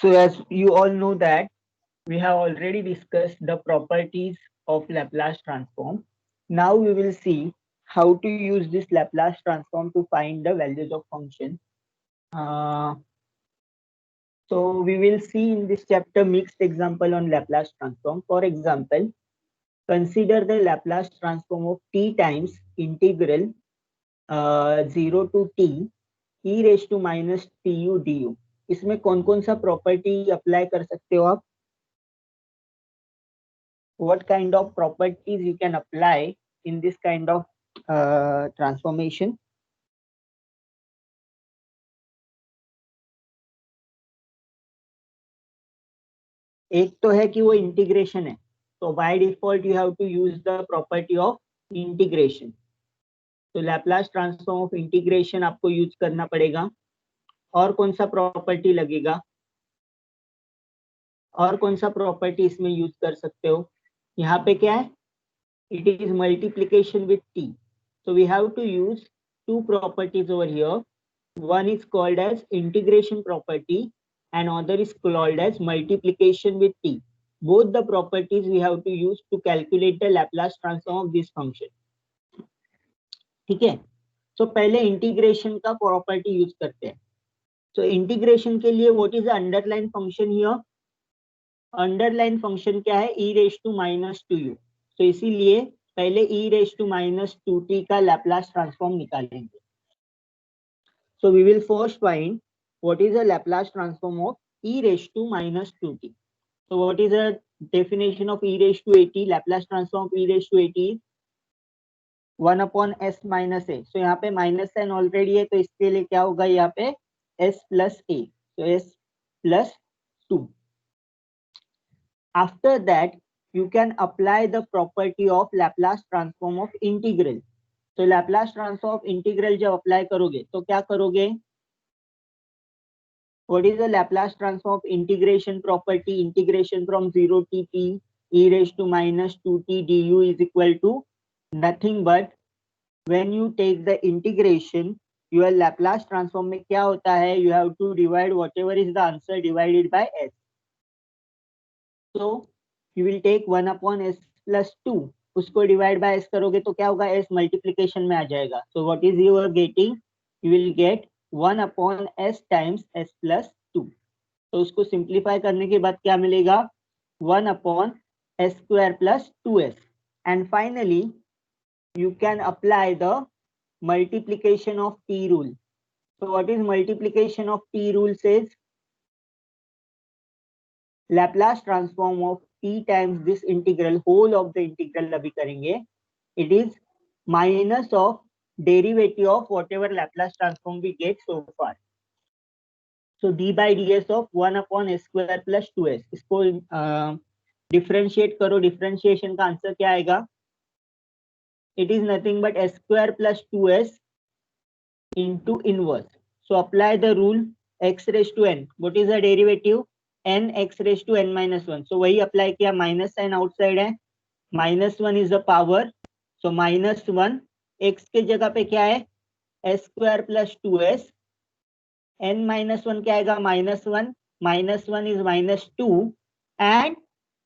So as you all know that we have already discussed the properties of Laplace transform. Now we will see how to use this Laplace transform to find the values of function. Uh, so we will see in this chapter mixed example on Laplace transform. For example, consider the Laplace transform of t times integral 0 to t e raised to minus tu du. इसमें कौन कौन सा property apply कर सकते हो आप? What kind of properties you can apply in this kind of transformation? एक तो है कि वो इंटीग्रेशन है, तो by default you have to use the property of integration. तो लैप्लास ट्रांसफॉर्म ऑफ इंटीग्रेशन आपको यूज करना पड़ेगा. और कौन सा प्रॉपर्टी लगेगा? और कौन सा प्रॉपर्टी इसमें यूज कर सकते हो? यहाँ पे क्या है? It is multiplication with t. So we have to use two properties over here. One is called as integration property and other is called as multiplication with t. Both the properties we have to use to calculate the Laplace transform of this function. ठीक है? So पहले integration का property use करते हैं. So integration के लिए what is the underlying function here? Underlying function क्या है? e raised to minus 2u. So इसीलिए पहले e raised to minus 2t का Laplace transform निकालेंगे. So we will first find what is the Laplace transform of e raised to minus 2t. So what is the definition of e raised to at? Laplace transform of e raised to at is 1 upon s minus a. So यहाँ पे minus sign already है, तो इसके लिए क्या होगा यहाँ पे s plus a. So s plus 2. After that, you can apply the property of Laplace transform of integral. तो Laplace transform of integral जब अप्लाई करोगे तो क्या करोगे? What is the Laplace transform of integration property? Integration from 0 to t e raised to minus 2t du is equal to nothing but when you take the integration, your Laplace transform में क्या होता है? You have to divide whatever is the answer divided by s. So you will take 1 upon s plus 2. उसको divide by s करोगे तो क्या होगा? s multiplication में आ जाएगा. So what is you are getting? You will get 1 upon s times s plus 2. तो उसको simplify करने के बाद क्या मिलेगा? 1 upon s square plus 2s. And finally, you can apply the multiplication of t rule. So what is multiplication of t rule says? Laplace transform of t times this integral, whole of the integral अभी करेंगे. It is minus of derivative of whatever Laplace transform we get so far. So d by ds of 1 upon s square plus 2s. इसको differentiate करो. Differentiation का answer क्या आएगा? It is nothing but s square plus 2s into inverse. So apply the rule x raised to n. What is the derivative? n x raised to n minus 1. So वही apply किया. Minus sine outside है. Minus 1 is the power. So minus 1 x के जगह पे क्या है? s square plus 2s. n minus 1 क्या आएगा? Minus 1. Minus 1 is minus 2. And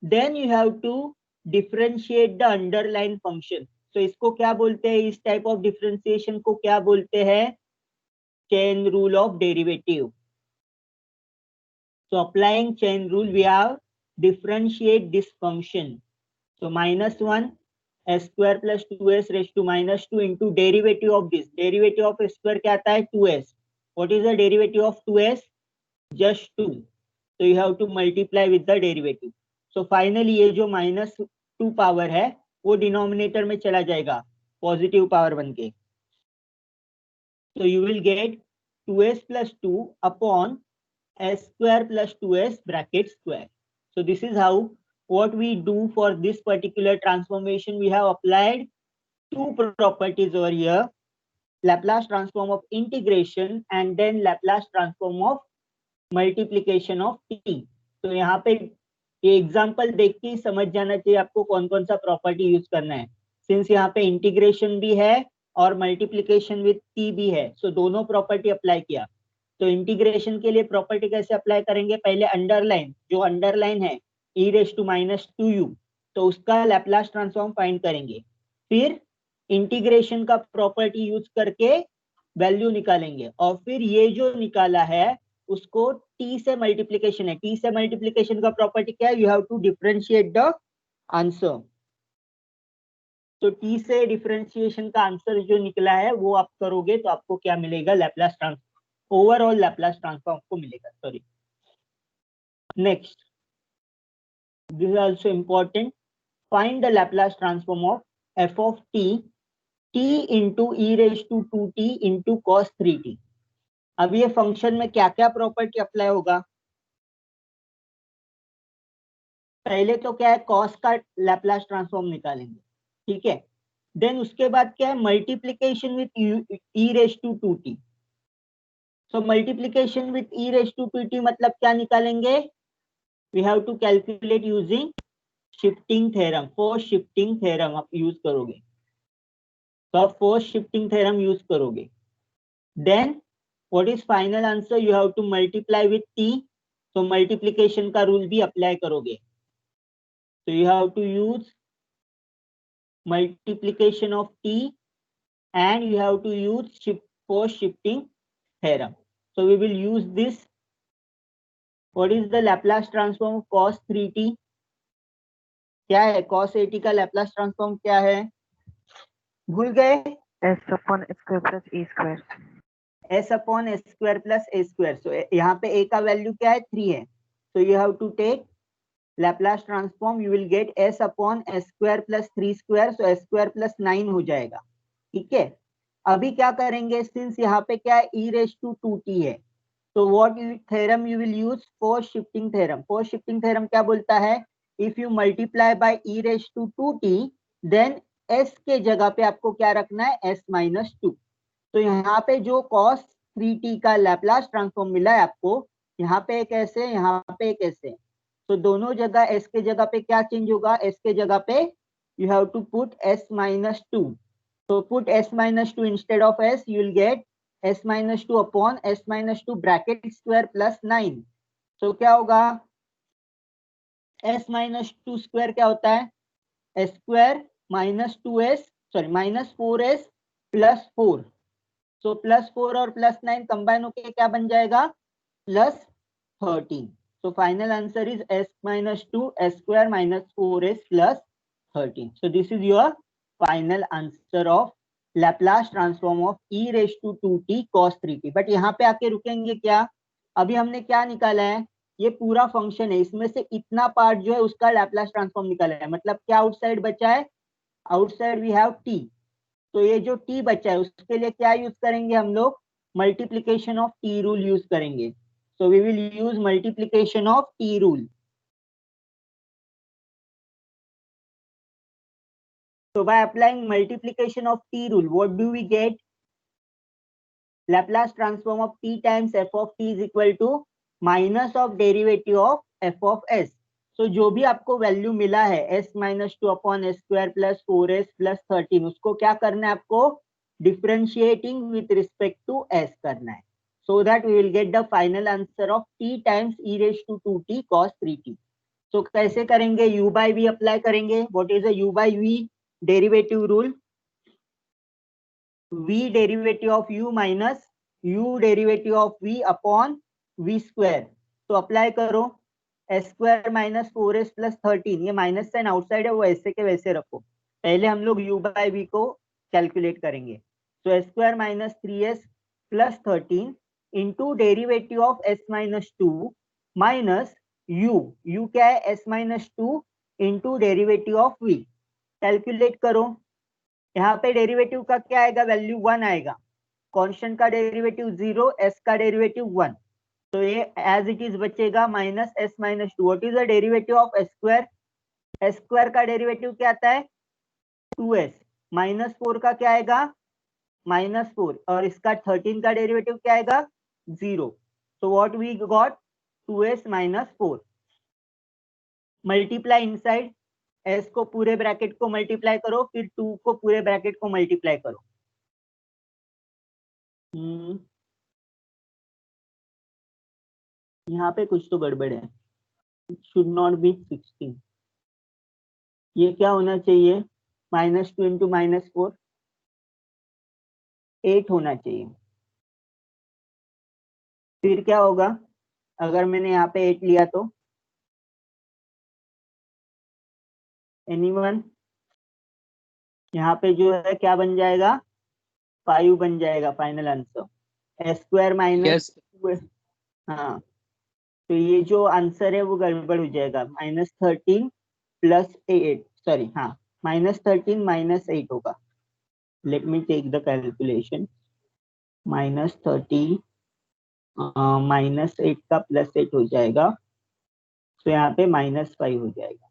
then you have to differentiate the underline function. तो इसको क्या बोलते हैं? इस टाइप ऑफ डिफरेंशिएशन को क्या बोलते हैं? Chain rule of derivative. So applying chain rule, we have differentiate this function. So minus 1 s square plus 2s raised to minus 2 into derivative of this. Derivative of s square क्या आता है? 2s. What is the derivative of 2s? Just 2. So you have to multiply with the derivative. So finally ये जो minus 2 power है वो denominator में चला जाएगा पॉजिटिव पावर बन के. So you will get 2s plus 2 upon s square plus 2s bracket square. So this is how what we do for this particular transformation. We have applied two properties over here, Laplace transform of integration and then Laplace transform of multiplication of t. तो यहाँ पे ये example देख के समझ जाना चाहिए आपको कौन कौन सा प्रॉपर्टी यूज करना है. सिंस यहाँ पे इंटीग्रेशन भी है और मल्टीप्लीकेशन विथ t भी है, सो दोनों प्रॉपर्टी अप्लाई किया. तो इंटीग्रेशन के लिए प्रॉपर्टी कैसे अप्लाई करेंगे, पहले अंडरलाइन, जो अंडरलाइन है e raise to minus 2u, तो उसका लैप्लास ट्रांसफॉर्म फाइंड करेंगे, फिर इंटीग्रेशन का प्रॉपर्टी यूज करके वैल्यू निकालेंगे, और फिर ये जो निकाला है उसको t से मल्टीप्लीकेशन है, t से मल्टीप्लीकेशन का प्रॉपर्टी क्या है, you have to differentiate the answer. तो t से डिफरेंशिएशन का आंसर जो निकला है वो आप करोगे तो आपको क्या मिलेगा, Laplace transform, overall Laplace transform आपको मिलेगा। Sorry, next, this is also important, find the Laplace transform of f of t into e raise to 2t into cos 3t। अब ये फंक्शन में क्या क्या प्रॉपर्टी अप्लाई होगा, पहले तो क्या है, cos का लैप्लास ट्रांसफॉर्म निकालेंगे, ठीक है, देन उसके बाद क्या है, multiplication with e raise to 2t। So multiplication with e raise to 2t मतलब क्या निकालेंगे, we have to calculate using shifting theorem, first shifting theorem आप यूज करोगे, तो आप फोर्स शिफ्टिंग थ्योरम यूज करोगे, then what is final answer, you have to multiply with t, तो multiplication का रूल भी अप्लाई करोगे, so you have to use multiplication of t and you have to use force shifting theorem. So we will use this. What is the Laplace transform of cos 3t? क्या है cos 80 का Laplace transform क्या है, भूल गए, s upon s square plus a square, s upon s square plus a square। so यहाँ पे a का वैल्यू क्या है, 3 है, so you have to take Laplace transform, you will get s upon s square plus 3 square, so s square plus 9 हो जाएगा, ठीक है। अभी क्या करेंगे, सिंस यहाँ पे क्या है, e रेज टू 2t है, तो what theorem you will use, first shifting theorem. First shifting theorem क्या बोलता है, if you multiply by e raise to 2t, then s के जगह पे आपको क्या रखना है, s माइनस 2। तो यहाँ पे जो cos 3t का लैप्लास ट्रांसफॉर्म मिला है आपको, यहाँ पे एक ऐसे, यहाँ पे एक ऐसे, तो दोनों जगह s के जगह पे क्या चेंज होगा, s के जगह पे you have to put s minus 2, so put s minus 2 instead of s, you will get s minus 2 upon s minus 2 bracket square plus 9। so क्या होगा, s minus 2 square क्या होता है, s square minus 2s, sorry minus 4s plus 4, so plus 4 और plus 9 combine होके क्या बन जाएगा, plus 13। so final answer is s minus 2 s square minus 4s plus 13। so this is your final answer of Laplace transform of e raised to 2t cos 3t। But यहाँ पे आके रुकेंगे क्या, अभी हमने क्या निकाला है, ये पूरा फंक्शन है, इसमें से इतना पार्ट जो है उसका लैप्लास ट्रांसफॉर्म निकाला है, मतलब क्या आउटसाइड बचा है, आउटसाइड वी हैव t, तो ये जो t बचा है उसके लिए क्या यूज करेंगे हम लोग, multiplication of t rule use करेंगे, so we will use multiplication of t rule। so by applying multiplication of t rule, what do we get, Laplace transform of t times f of t is equal to minus of derivative of f of s। so जो भी आपको value मिला है s minus 2 upon s square plus 4s plus 13, उसको क्या करना है आपको, differentiating with respect to s करना है, so that we will get the final answer of t times e raised to 2t cos 3t। so कैसे करेंगे, u by v apply करेंगे, what is the u by v derivative rule, v derivative of u minus u derivative of v upon v square, तो apply करो, s square minus 4s plus 13, ये minus sine outside है वो ऐसे के वैसे रखो, पहले हम लोग u बाय v को कैलकुलेट करेंगे, तो s square minus 3s plus 13 into derivative of s minus 2 minus u क्या है, s minus 2 into derivative of v, calculate करो, यहाँ पे डेरिवेटिव का क्या आएगा, वैल्यू 1 आएगा, कांस्टेंट का डेरिवेटिव 0, s का डेरिवेटिव 1, तो ये एज इट इज बचेगा minus s minus 2। What is the derivative of s square, s square का डेरिवेटिव क्या आता है, 2s, माइनस 4 का क्या आएगा, माइनस 4, और इसका 13 का डेरिवेटिव क्या आएगा, 0, so what we got 2s minus 4, multiply inside, s को पूरे ब्रैकेट को मल्टीप्लाई करो, फिर 2 को पूरे ब्रैकेट को मल्टीप्लाई करो, यहाँ पे कुछ तो गड़बड़ है, शुड नॉट बी 16, ये क्या होना चाहिए, -2 इंटू -4 8 होना चाहिए। फिर क्या होगा अगर मैंने यहाँ पे 8 लिया तो, एनीवन, यहाँ पे जो है क्या बन जाएगा, 5 बन जाएगा फाइनल आंसर, s² Yes. -2। हाँ, तो ये जो आंसर है वो गड़बड़ हो जाएगा, -13 + 8, सॉरी, हाँ, -13 -8 होगा। Let me take the calculation, -30 -8 का +8 हो जाएगा, तो यहाँ पे -5 हो जाएगा।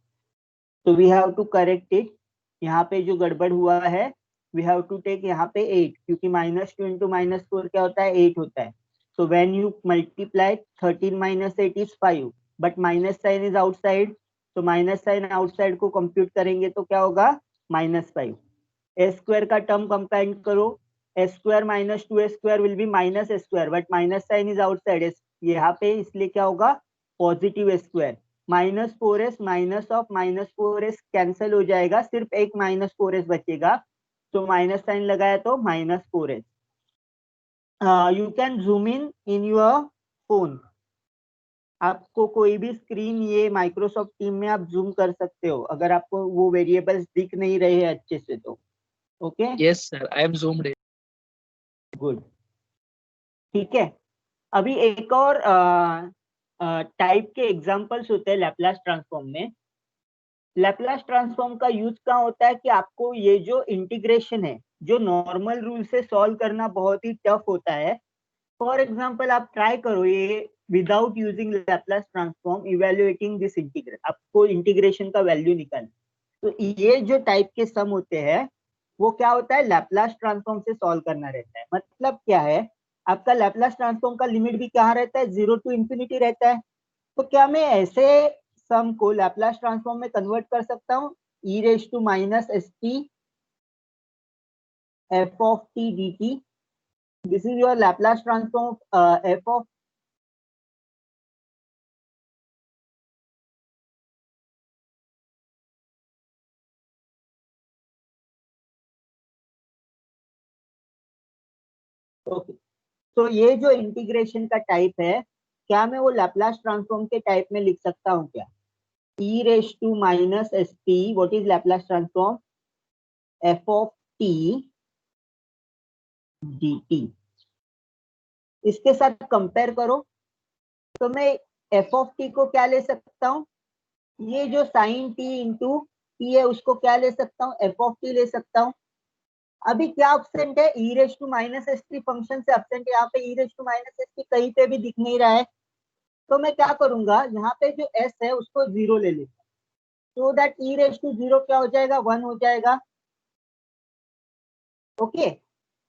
तो we have to correct it, यहाँ पे जो गड़बड़ हुआ है वी हैव टू टेक यहाँ पे 8, क्योंकि -2 इंटू -4 क्या होता है, 8 होता है। So when you multiply 13 minus 8 is 5, but minus sign is outside, तो minus sign outside को compute करेंगे तो क्या होगा, -5। s² का टर्म कंबाइन करो, s² - 2s² will be -s², but minus sign is outside, यहाँ पे इसलिए क्या होगा, positive s², -4s minus of -4s cancel हो जाएगा, सिर्फ एक -4s बचेगा, तो माइनस साइन लगाया तो -4s। You can zoom in your phone, आपको कोई भी स्क्रीन ये माइक्रोसॉफ्ट टीम में आप जूम कर सकते हो, अगर आपको वो वेरिएबल्स दिख नहीं रहे हैं अच्छे से तो, okay. Yes, sir. I am zoomed in. Good, ठीक है। अभी एक और टाइप के एग्जांपल्स होते हैं लैपलास ट्रांसफॉर्म में। लैपलास ट्रांसफॉर्म का यूज कहाँ होता है कि आपको ये जो इंटीग्रेशन है, जो नॉर्मल रूल से सॉल्व करना बहुत ही टफ होता है। फॉर एग्जाम्पल आप ट्राई करो ये without using Laplace transform, evaluating this integral, आपको इंटीग्रेशन का वैल्यू निकालना। तो ये जो टाइप के सम होते हैं वो क्या होता है, लैपलास ट्रांसफॉर्म से सॉल्व करना रहता है। मतलब क्या है, आपका लैपलास ट्रांसफॉर्म का लिमिट भी क्या रहता है, 0 to ∞ रहता है। तो क्या मैं ऐसे सम को लैपलास ट्रांसफॉर्म में कन्वर्ट कर सकता हूँ, e⁻⁻st f of t dt, this is your Laplace transform f of okay. तो ये जो इंटीग्रेशन का टाइप है, क्या मैं वो लैपलास ट्रांसफॉर्म के टाइप में लिख सकता हूँ क्या, e⁻⁻st, what is Laplace transform, f of t dt, इसके साथ कंपेयर करो तो मैं f of t को क्या ले सकता हूँ, ये जो साइन t इंटू t है उसको क्या ले सकता हूँ, f of t ले सकता हूँ। अभी क्या एब्सेंट है, e⁻⁻st फंक्शन से एब्सेंट है, यहाँ पे e⁻⁻st कहीं पे भी दिख नहीं रहा है। तो मैं क्या करूंगा, यहाँ पे जो s है उसको 0 ले लेता, सो दैट e⁻0 क्या हो जाएगा, 1 हो जाएगा, ओके।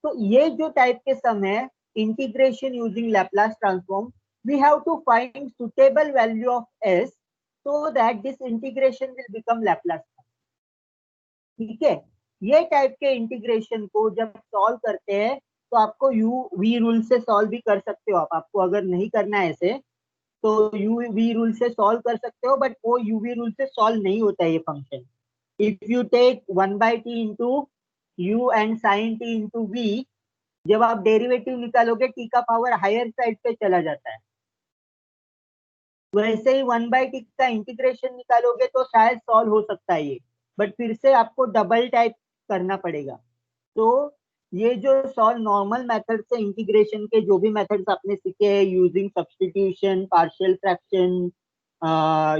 तो ये जो टाइप के सम है, integration using Laplace transform, we have to find suitable value of s so that this integration will become Laplace, ठीक है। ये टाइप के इंटीग्रेशन को जब सॉल्व करते हैं तो आपको यू वी रूल से सॉल्व भी कर सकते हो आप, आपको अगर नहीं करना है ऐसे तो यू वी रूल से सॉल्व कर सकते हो, बट वो यू वी रूल से सॉल्व नहीं होता है ये function. If you take 1/t into u and sine t into v, जब आप डेरिवेटिव निकालोगे टी का पावर हायर साइड पे चला जाता है, वैसे ही 1/t का इंटीग्रेशन निकालोगे तो शायद सॉल्व हो सकता है ये, बट फिर से आपको डबल टाइप करना पड़ेगा। तो ये जो सॉल्व नॉर्मल मेथड से इंटीग्रेशन के जो भी मेथड्स आपने सीखे हैं, using substitution, partial fraction,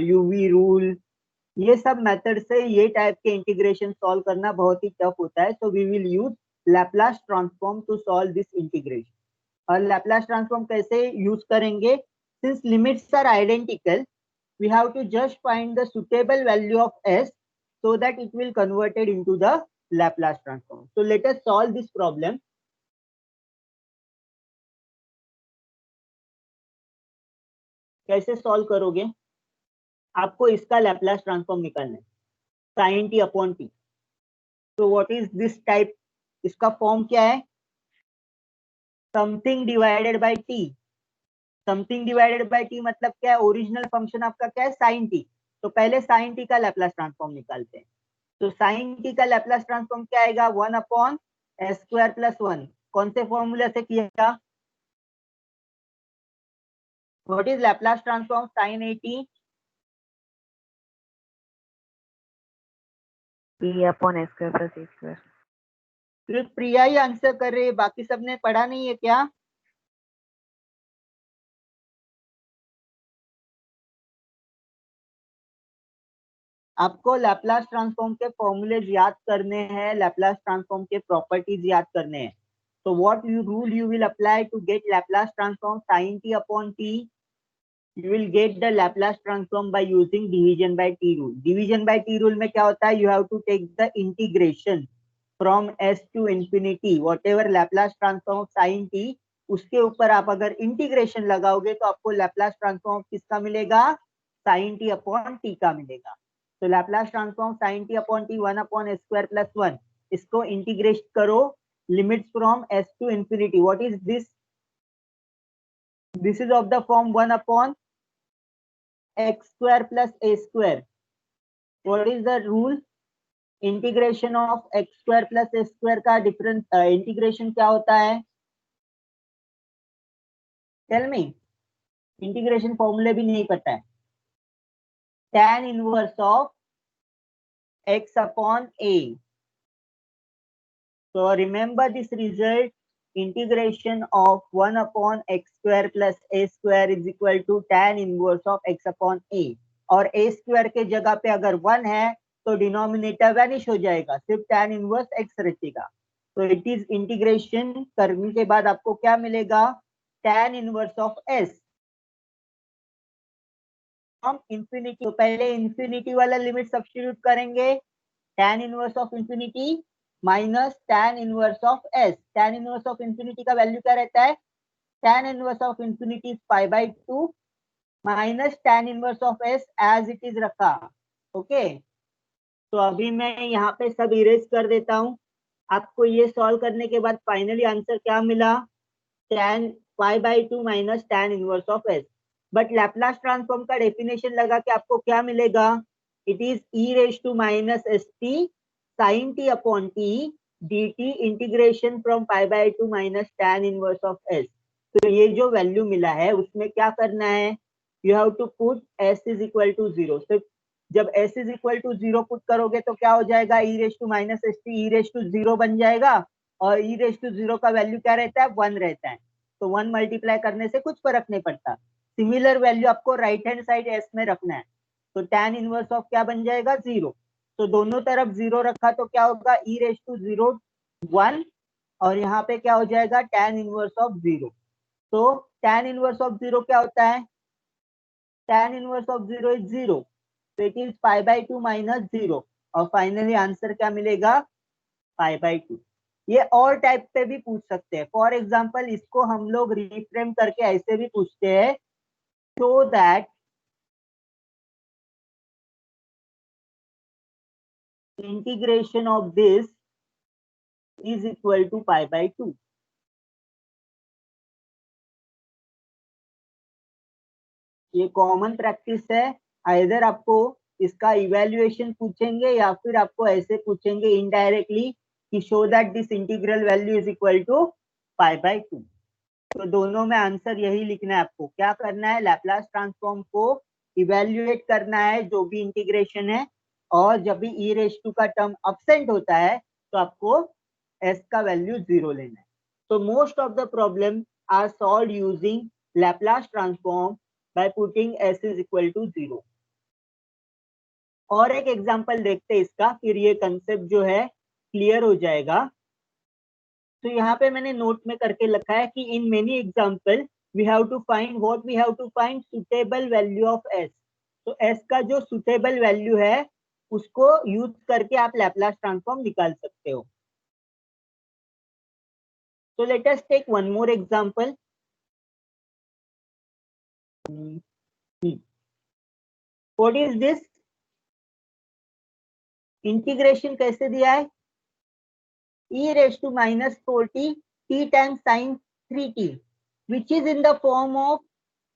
UV rule, ये सब मेथड से ये टाइप के इंटीग्रेशन सॉल्व करना बहुत ही टफ होता है। So we will use Laplace transform to solve this integration. और लैपलास ट्रांसफॉर्म कैसे यूज करेंगे, since limits are identical, we have to just find the suitable value of s so that it will converted into the Laplace transform. So let us solve this problem. कैसे solve करोगे, आपको इसका Laplace transform निकालना है, sin t upon t। तो what is this type, इसका form क्या है, something divided by t, something divided by T मतलब क्या है, ओरिजिनल फंक्शन आपका क्या है साइन टी, तो पहले साइन टी का लैप्लास ट्रांसफॉर्म निकालते हैं। तो साइन टी का लैप्लास ट्रांसफॉर्म क्या आएगा, 1/s²+1, कौन से फॉर्मूला से किया, what is Laplace transform sine a t, p/s²+a²। सिर्फ प्रिया ही आंसर कर रही है, बाकी सबने पढ़ा नहीं है क्या? आपको लैप्लास ट्रांसफॉर्म के फॉर्मूलेज याद करने हैं, लैप्लास ट्रांसफॉर्म के प्रॉपर्टीज याद करने हैं। तो what rule you will apply to get Laplace transform sin t upon t? You will get the Laplace transform by using division by t rule. Division by t rule में क्या होता है, you have to take the integration from s to infinity, whatever Laplace transform of sin t, उसके ऊपर आप अगर integration लगाओगे तो आपको लैप्लास ट्रांसफॉर्म किसका मिलेगा, sin t अपॉन t का मिलेगा। तो Laplace transform sin t upon t 1/s²+1, इसको इंटीग्रेट करो, limits from s to infinity, what is this, this is of the form 1/x² + a²। what is the rule, integration of x² + a² का difference integration क्या होता है, tell me, integration फॉर्मूले भी नहीं पता है, tan inverse of x upon a। so remember this result, integration of 1/x² + a² is equal to tan inverse of x upon a, और a² के जगह पे अगर 1 है तो डिनोमिनेटर वैनिश हो जाएगा, सिर्फ tan इनवर्स x रहेगा। तो इट इज इंटीग्रेशन करने के बाद आपको क्या मिलेगा, tan inverse of s from infinity, तो पहले इंफिनिटी वाला लिमिट सब्स्टिट्यूट करेंगे, tan inverse of infinity minus tan inverse of s, tan inverse of infinity का वैल्यू क्या रहता है, tan inverse of infinity is π/2 minus tan inverse of s as it is रखा। Okay, तो अभी मैं यहाँ पे सब इरेज कर देता हूँ, आपको ये सॉल्व करने के बाद फाइनली आंसर क्या मिला, tan π/2 minus tan inverse of s। But Laplace transform का डेफिनेशन लगा कि आपको क्या मिलेगा, it is e⁻⁻st sin t upon t dt integration from π/2 minus tan inverse of s। तो ये जो वैल्यू मिला है उसमें क्या करना है, you have to put s is equal to 0। तो जब s is equal to 0 put करोगे तो क्या हो जाएगा, e⁻⁻st e⁻0 बन जाएगा, और e⁻0 का वैल्यू क्या रहता है, 1 रहता है, तो 1 मल्टीप्लाई करने से कुछ फर्क नहीं पड़ता। सिमिलर वैल्यू आपको राइट हैंड साइड s में रखना है, तो tan इनवर्स ऑफ क्या बन जाएगा, 0, तो दोनों तरफ 0 रखा तो क्या होगा, e⁻0 1, और यहाँ पे क्या हो जाएगा, tan इनवर्स ऑफ 0। तो tan इनवर्स ऑफ 0 क्या होता है, tan इनवर्स ऑफ 0 इज 0, तो इट इज π/2 माइनस 0, और फाइनली आंसर क्या मिलेगा, π/2। ये और टाइप पे भी पूछ सकते हैं, फॉर एग्जाम्पल इसको हम लोग रिफ्रेम करके ऐसे भी पूछते हैं, so that integration of this is equal to π/2। ये कॉमन प्रैक्टिस है, आइदर आपको इसका इवैल्यूएशन पूछेंगे या फिर आपको ऐसे पूछेंगे इनडायरेक्टली कि show that this integral value is equal to π/2। तो दोनों में आंसर यही लिखना है, आपको क्या करना है, लैप्लास ट्रांसफॉर्म को इवैल्यूएट करना है जो भी इंटीग्रेशन है, और जब भी e⁻² का टर्म अब्सेंट होता है तो आपको s का वैल्यू 0 लेना है। तो most of the problem are solve using Laplace transform by putting s is equal to 0। और एक एग्जांपल देखते हैं इसका, फिर ये कंसेप्ट जो है क्लियर हो जाएगा। तो यहाँ पे मैंने नोट में करके लिखा है कि in many example we have to find what we have to find suitable value of s। तो s का जो सुटेबल वैल्यू है उसको यूज करके आप लैप्लास ट्रांसफॉर्म निकाल सकते हो। तो let us take one more example. What is this, integration कैसे दिया है, e⁻⁻4t t times sin 3t which is in the form of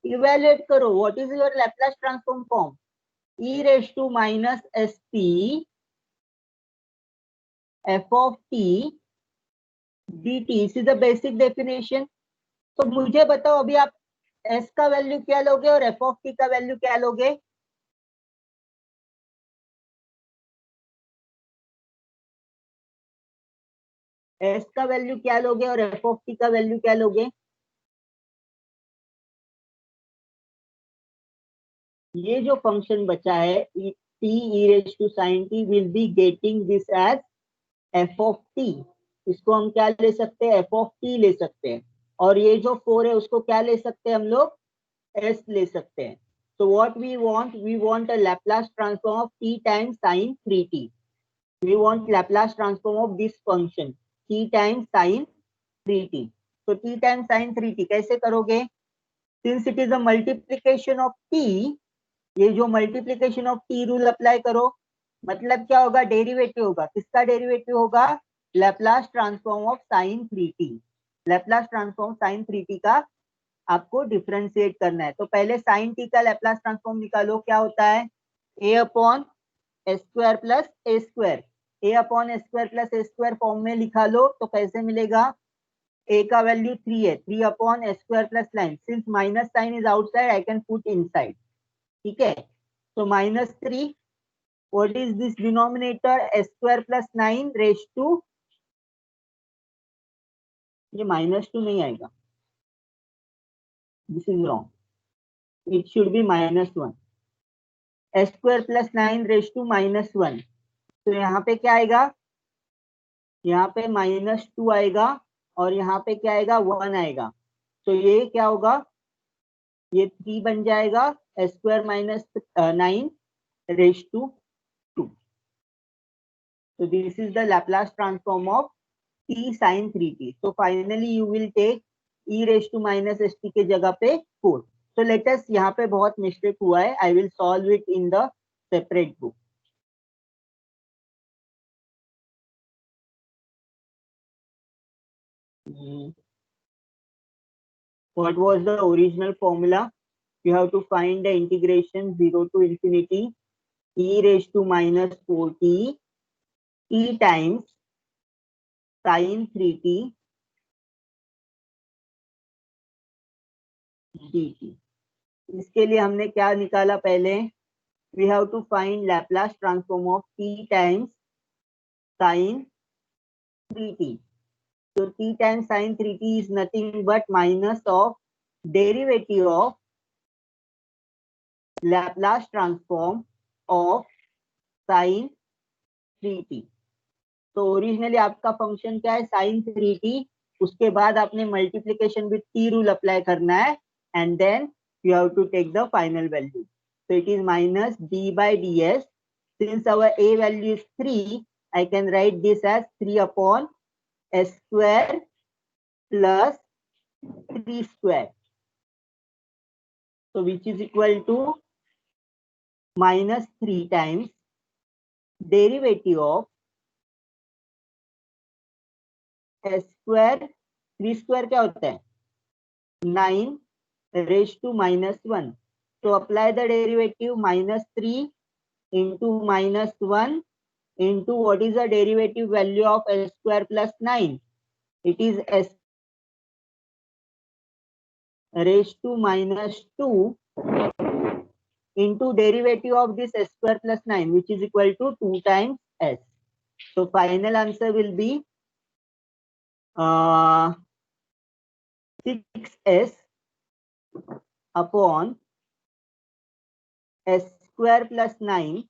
evaluate करो, what is your Laplace transform form? e raised to minus st f of t dt, इस is the basic definition. तो मुझे बताओ अभी आप s का value क्या लोगे और f of t का वैल्यू क्या लोगे? s का वैल्यू क्या लोगे और f of t का वैल्यू क्या लोगे? ये जो फंक्शन बचा है t e raised to sin t will be getting this as f of t। इसको हम क्या ले सकते हैं? f of t ले सकते हैं। और ये जो 4 है उसको क्या ले सकते हैं हम लोग? s ले सकते हैं। So what we want a Laplace transform of t times sin 3t। We want Laplace transform of this function t times sin 3t। So t times sin 3t कैसे करोगे? Since it is a multiplication of t, ये जो multiplication of T rule apply करो, मतलब क्या होगा? Derivative होगा। किसका डेरिवेटिव होगा? Laplace transform of sine 3t। Laplace transform sine 3t का आपको डिफरेंशिएट करना है। तो पहले साइन टी का लैप्लास ट्रांसफॉर्म निकालो, क्या होता है? a upon s square plus a square. A upon s square plus a square form में लिखा लो तो कैसे मिलेगा? a का वैल्यू 3 है, 3 upon s square plus 9। Since minus sine is outside I can put inside. ठीक है, तो -3, what is this denominator? s square plus 9 raised to, ये -2 नहीं आएगा, this is wrong, it should be -1। s square plus 9 raised to -1, तो यहाँ पे क्या आएगा? यहाँ पे -2 आएगा और यहाँ पे क्या आएगा? 1 आएगा। तो ये क्या होगा? ये 3 बन जाएगा, s square minus 9 raised to 2। So this is the Laplace transform of t sin 3t। So finally you will take e raised to minus st के जगह पे 4। So let us, यहाँ पे बहुत मिस्टेक हुआ है, I will solve it in the separate book। What was the original formula? You have to find the integration 0 to infinity e raised to minus 4t t times sin 3t dt। इसके लिए हमने क्या निकाला? पहले we have to find Laplace transform of t times sin 3t। So t times sin 3t is nothing but minus of derivative of Laplace transform of sin 3t। तो originally आपका function क्या है? sin 3t। उसके बाद आपने multiplication with t rule apply करना है and then you have to take the final value। So it is minus d by ds। Since our a value is 3, I can write this as 3 upon s square plus 3 square। So which is equal to minus 3 times derivative of s square, 3 square क्या होता है? 9 raised to -1। So apply the derivative, -3 into -1 into what is the derivative value of s square plus 9? It is s raised to -2 into derivative of this s square plus 9, which is equal to 2 times s। So final answer will be 6s upon s square plus 9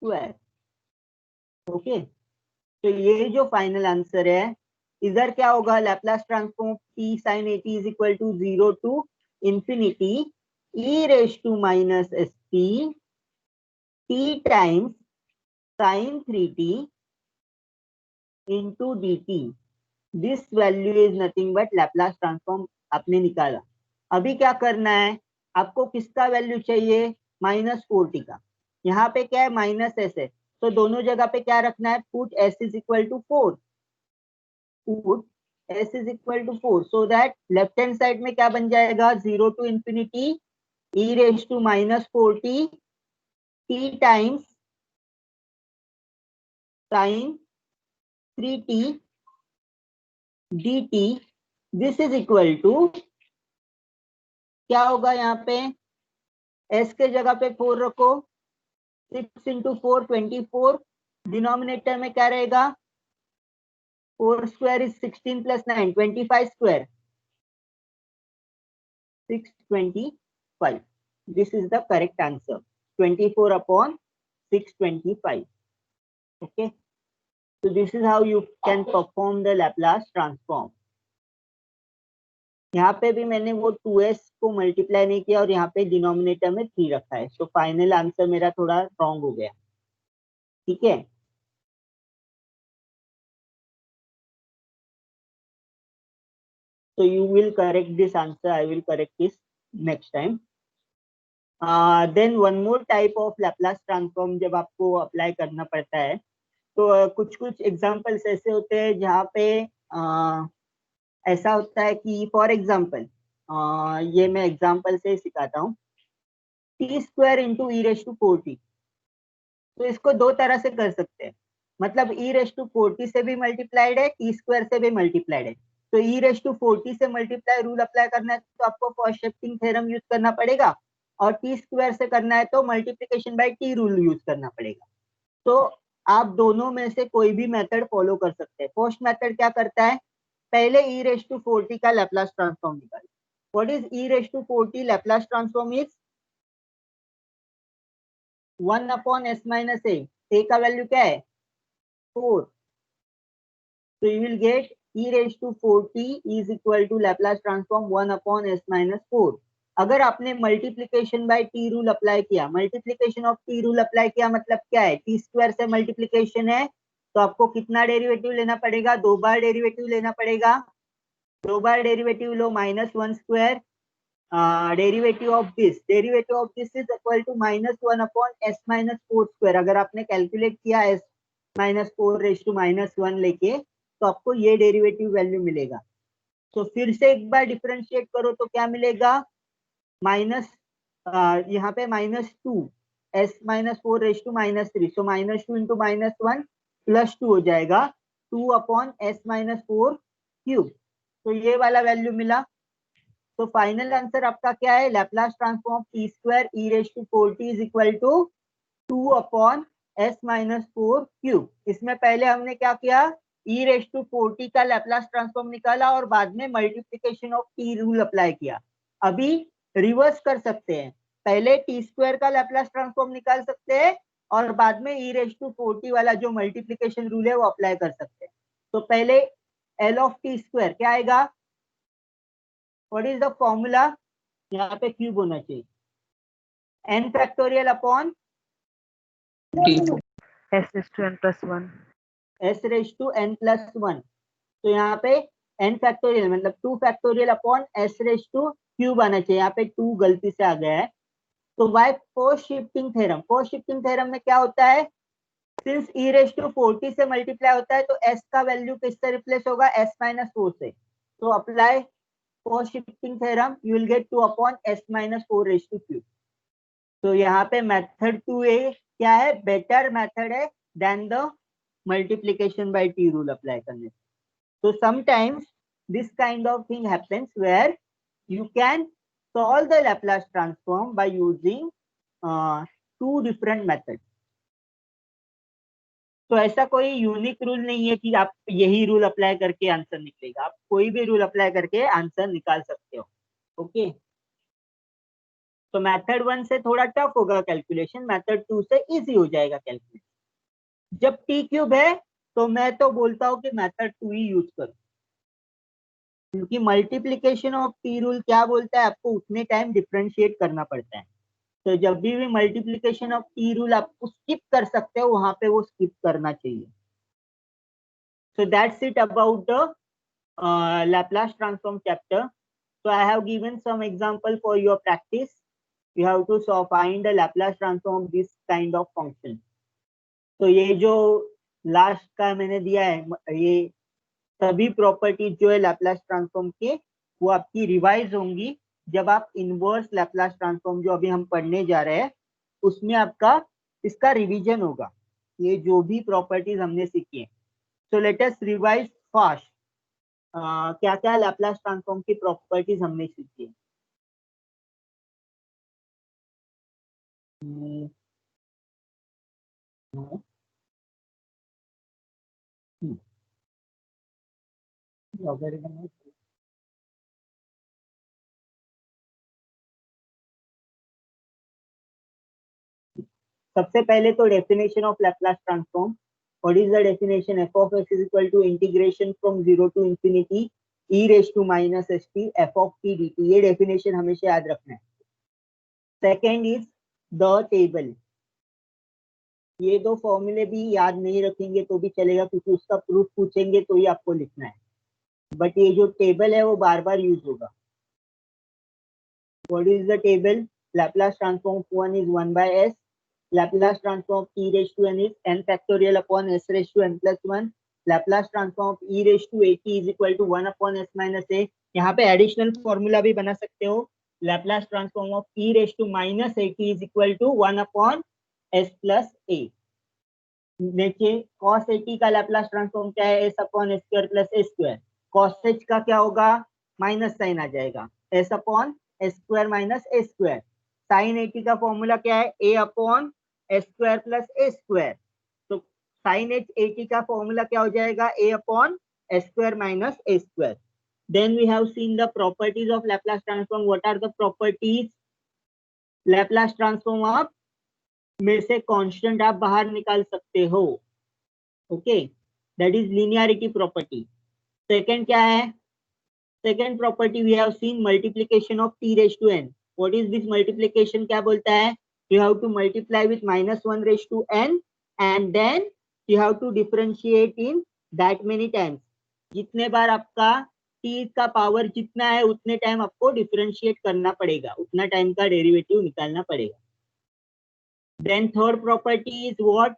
square। Okay, तो ये जो final answer है, इधर क्या होगा? Laplace transform t sin 80 is equal to 0 to infinity e raise to minus st t times sin 3t into dt। This value is nothing but Laplace transform आपने निकाला। अभी क्या करना है? आपको किसका वैल्यू चाहिए? -4t का। यहाँ पे क्या है? -s है, तो दोनों जगह पे क्या रखना है? Put s is equal to 4। Put s is equal to 4, so that left hand side में क्या बन जाएगा, 0 to infinity e raised to minus 4t t times sin 3t dt. This is equal to क्या होगा, यहाँ पे s के जगह पे 4 रखो, 6 इंटू 4 24, डिनोमिनेटर में क्या रहेगा, 4 square is 16 plus 9 25 square 625. This is the correct answer. 24 upon 625. Okay. So this is how you can perform the Laplace transform. यहाँ पे भी मैंने वो 2s को मल्टीप्लाई नहीं किया और यहाँ पे डिनोमिनेटर में 3 रखा है. So फाइनल आंसर मेरा थोड़ा रॉन्ग हो गया. ठीक है. So you will correct this answer. I will correct this next time. Then one more type of Laplace transform जब आपको अप्लाई करना पड़ता है, तो कुछ कुछ एग्जांपल्स ऐसे होते हैं जहाँ पे ऐसा होता है कि फॉर एग्जांपल ये मैं एग्जांपल से सिखाता हूँ, t square into e raise to 4t. तो इसको दो तरह से कर सकते हैं, मतलब ई रेस टू 4t से भी मल्टीप्लाइड है, टी स्क्वायर से भी मल्टीप्लाइड है. तो ई रेस टू 4t से मल्टीप्लाई रूल अप्लाई करना है तो आपको फर्स्ट शिफ्टिंग थ्योरम यूज करना पड़ेगा, और टी स्क्वायर से करना है तो multiplication by T rule use करना पड़ेगा. तो आप दोनों में से कोई भी मेथड फॉलो कर सकते हैं. फर्स्ट मेथड क्या करता है, पहले e रेस टू 4t का लैप्लास ट्रांसफॉर्म निकालो. What is e raise to 4t Laplace transform is 1 upon s minus a का वैल्यू क्या है 4. तो you will get e raise to 4t is equal to Laplace transform 1 upon s minus 4. अगर आपने multiplication by T rule apply किया, multiplication of T rule apply किया मतलब क्या है, टी स्क्वायर से मल्टीप्लिकेशन है तो आपको कितना डेरिवेटिव लेना पड़ेगा, 2 बार डेरिवेटिव लेना पड़ेगा. 2 बार डेरिवेटिव लो, -1 square, derivative of this is equal to -1 upon s minus 4 square. अगर आपने कैलकुलेट किया s माइनस 4 रेस टू -1 लेके तो आपको ये डेरिवेटिव वैल्यू मिलेगा. तो फिर से एक बार डिफरेंशिएट करो तो क्या मिलेगा, माइनस यहाँ पे -2 s minus 4 raise to -3, so -2 into -1 +2 हो जाएगा 2 अपॉन s माइनस 4 क्यूब. तो ये वाला वैल्यू मिला. तो फाइनल आंसर आपका क्या है, Laplace transform t square e raise to 4t is equal to 2 upon s minus 4 cube. इसमें पहले हमने क्या किया, e रेस टू 4t का लैप्लास ट्रांसफॉर्म निकाला और बाद में multiplication of T rule apply किया. अभी रिवर्स कर सकते हैं, पहले टी स्क्वायर का लैप्लास ट्रांसफॉर्म निकाल सकते हैं और बाद में e रेस टू 4t वाला जो मल्टीप्लिकेशन रूल है वो अप्लाई कर सकते हैं. तो पहले l ऑफ टी स्क्वायर क्या आएगा, व्हाट इज द फॉर्मूला, यहाँ पे क्यूब होना चाहिए, n factorial upon s is to n plus 1. s raise to n plus 1. तो यहाँ पे n फैक्टोरियल मतलब 2 factorial upon s raise to cube आना चाहिए, यहाँ पे 2 गलती से आ गया है. तो बाय पोस्ट शिफ्टिंग थ्योरम में क्या होता है, since e raise to 4t से मल्टीप्लाई होता है तो s का वैल्यू किससे रिप्लेस होगा, s माइनस 4 से. तो apply first shifting theorem, you will get 2 upon s minus 4 raise to cube. तो यहाँ पे मेथड 2a क्या है, बेटर मेथड है than the multiplication by T rule apply करने. So sometimes this kind of thing happens where you can solve the Laplace transform by using two different methods. तो ऐसा कोई यूनिक रूल नहीं है कि आप यही रूल अप्लाई करके आंसर निकलेगा, आप कोई भी रूल अप्लाई करके आंसर निकाल सकते हो. ओके. तो मेथड 1 से थोड़ा टफ होगा कैलकुलेशन, मेथड 2 से इजी हो जाएगा कैलकुलेशन. जब टी क्यूब है तो मैं तो बोलता हूँ कि मेथड 2 ही यूज करो, क्योंकि मल्टीप्लिकेशन ऑफ टी रूल क्या बोलता है, आपको उतने टाइम डिफरेंशिएट करना पड़ता है. तो जब भी मल्टीप्लिकेशन ऑफ टी रूल आप स्किप कर सकते हो वहां पे वो स्किप करना चाहिए. So that's it about the Laplace transform chapter. So I have given some example for your practice. You have to find the Laplace transform of this kind of function. तो ये जो लास्ट का मैंने दिया है, ये सभी प्रॉपर्टीज जो है लैप्लास ट्रांसफॉर्म के वो आपकी रिवाइज होंगी जब आप इनवर्स लैप्लास ट्रांसफॉर्म जो अभी हम पढ़ने जा रहे हैं उसमें आपका इसका रिवीजन होगा, ये जो भी प्रॉपर्टीज हमने सीखी है। So let us revise fast क्या क्या लैप्लास ट्रांसफॉर्म की प्रॉपर्टीज हमने सीखी है। लॉगरिथम सबसे पहले तो definition of Laplace transform, what is the definition? F of s is equal to integration from 0 to infinity e raise to minus s t F of t d t. ये definition हमेशा याद रखना है। Second is the table. ये दो फॉर्मूले भी याद नहीं रखेंगे तो भी चलेगा क्योंकि उसका प्रूफ पूछेंगे तो ही आपको लिखना है, बट ये जो टेबल है वो बार बार यूज होगा। What is the table? Laplace transform of 1 is 1 by s, Laplace transform of e raised to n is n factorial upon s raised to n plus 1. Laplace transform of e raised to at is equal to 1 upon s minus a. यहाँ पे additional formula भी बना सकते हो। Laplace transform of e raised to minus at is equal to 1 upon s plus a. देखिए cos at का Laplace transform क्या है? s upon s square plus a square. cos h का क्या होगा? माइनस साइन आ जाएगा, s upon s square minus a square. sin at का formula क्या है? a upon s square plus a square. तो sin h at का formula क्या हो जाएगा? a upon s square minus a square. Then we have seen the properties of Laplace transform. What are the properties? Laplace transform आप में से constant आप बाहर निकाल सकते हो, okay, that is linearity property. Second क्या है? Second property we have seen multiplication of t raise to n. What is this multiplication? क्या बोलता है? You have to multiply with -1 raised to n and then you have to differentiate in that many times. जितने बार आपका t का power जितना है उतने time आपको डिफरेंशिएट करना पड़ेगा, उतना टाइम का डेरिवेटिव निकालना पड़ेगा। Then third property is what?